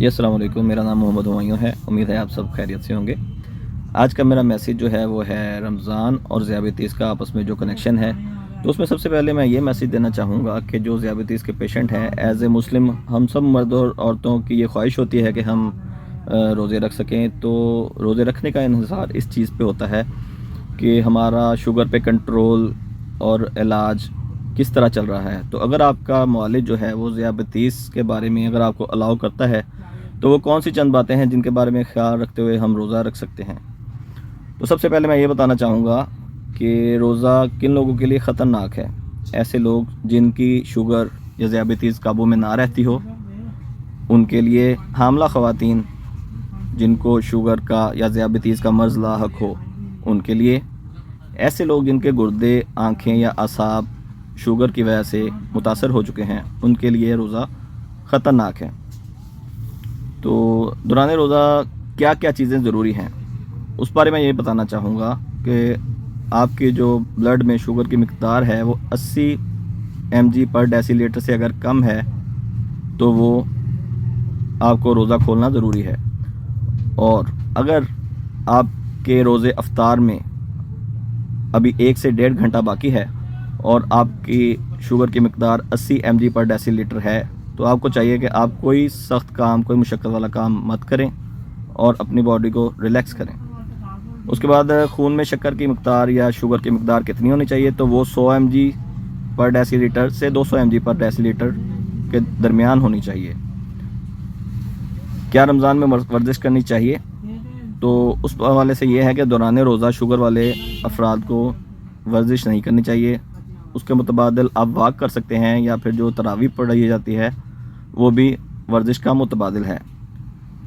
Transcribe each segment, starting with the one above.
जी अस्सलाम वालेकुम। मेरा नाम मोहम्मद हुमायूं है। उम्मीद है आप सब खैरियत से होंगे। आज का मेरा मैसेज जो है वो है रमज़ान और ज़ियाबतीस का आपस में जो कनेक्शन है। तो उसमें सबसे पहले मैं ये मैसेज देना चाहूँगा कि जो ज़ियाबतीस के पेशेंट हैं, एज़ ए मुस्लिम हम सब मर्द और औरतों की ये ख्वाहिश होती है कि हम रोज़े रख सकें। तो रोज़े रखने का इन्हिसार इस चीज़ पे होता है कि हमारा शुगर पे कंट्रोल और इलाज किस तरह चल रहा है। तो अगर आपका मुआलिज जो है वो ज़ियाबतीस के बारे में अगर आपको अलाउ करता है, तो वो कौन सी चंद बातें हैं जिनके बारे में ख्याल रखते हुए हम रोज़ा रख सकते हैं। तो सबसे पहले मैं ये बताना चाहूँगा कि रोज़ा किन लोगों के लिए ख़तरनाक है। ऐसे लोग जिनकी शुगर या ज़ियाबतीस काबू में ना रहती हो, उनके लिए, हामला ख़वातीन जिनको शुगर का या ज़ियाबतीस का मर्ज़ लाहक हो उनके लिए, ऐसे लोग जिनके गुर्दे, आँखें या असाब शुगर की वजह से मुतासर हो चुके हैं, उनके लिए रोज़ा ख़तरनाक है। तो दौरान रोज़ा क्या क्या चीज़ें ज़रूरी हैं, उस बारे में ये बताना चाहूँगा कि आपके जो ब्लड में शुगर की मिक़दार है वो 80 mg पर डेसीलीटर से अगर कम है तो वो आपको रोज़ा खोलना ज़रूरी है। और अगर आपके रोज़े अफ्तार में अभी 1 से 1.5 घंटा बाकी है और आपकी शुगर की मिक़दार 80 mg पर डेसीलीटर है, तो आपको चाहिए कि आप कोई सख्त काम, कोई मुशक्क़त वाला काम मत करें और अपनी बॉडी को रिलैक्स करें। उसके बाद खून में शक्कर की मिक़दार या शुगर की मिक़दार कितनी होनी चाहिए, तो वो 100 mg पर डेसीलीटर से 200 mg पर डेसीलीटर के दरमियान होनी चाहिए। क्या रमज़ान में वर्जिश करनी चाहिए? तो उस हवाले से ये है कि दौरान रोज़ा शुगर वाले अफराद को वर्जिश नहीं करनी चाहिए। उसके मुतबादिल आप वॉक कर सकते हैं या फिर जो तरावी पढ़ी जाती है वो भी वर्जिश का मुतबादिल है।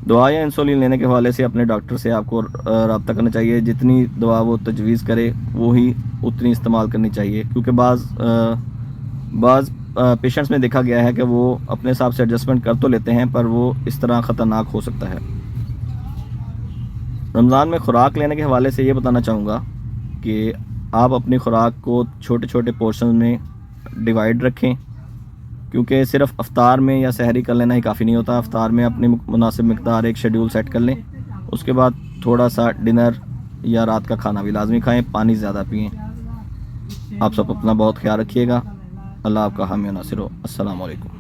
दवा या इंसुलिन लेने के हवाले से अपने डॉक्टर से आपको रब्ता करना चाहिए। जितनी दवा वो तजवीज़ करे वो ही उतनी इस्तेमाल करनी चाहिए, क्योंकि बाज़ पेशेंट्स में देखा गया है कि वो अपने हिसाब से एडजस्टमेंट कर तो लेते हैं पर वो इस तरह ख़तरनाक हो सकता है। रमज़ान में ख़ुराक लेने के हवाले से ये बताना चाहूँगा कि आप अपनी ख़ुराक को छोटे छोटे पोर्शन में डिवाइड रखें, क्योंकि सिर्फ अफ्तार में या सहरी कर लेना ही काफ़ी नहीं होता। अफ्तार में अपनी मुनासिब मिक़दार एक शेड्यूल सेट कर लें। उसके बाद थोड़ा सा डिनर या रात का खाना भी लाजमी खाएं, पानी ज़्यादा पिएं। आप सब अपना बहुत ख्याल रखिएगा। अल्लाह आपका हामी नासिर हो। अस्सलाम वालेकुम।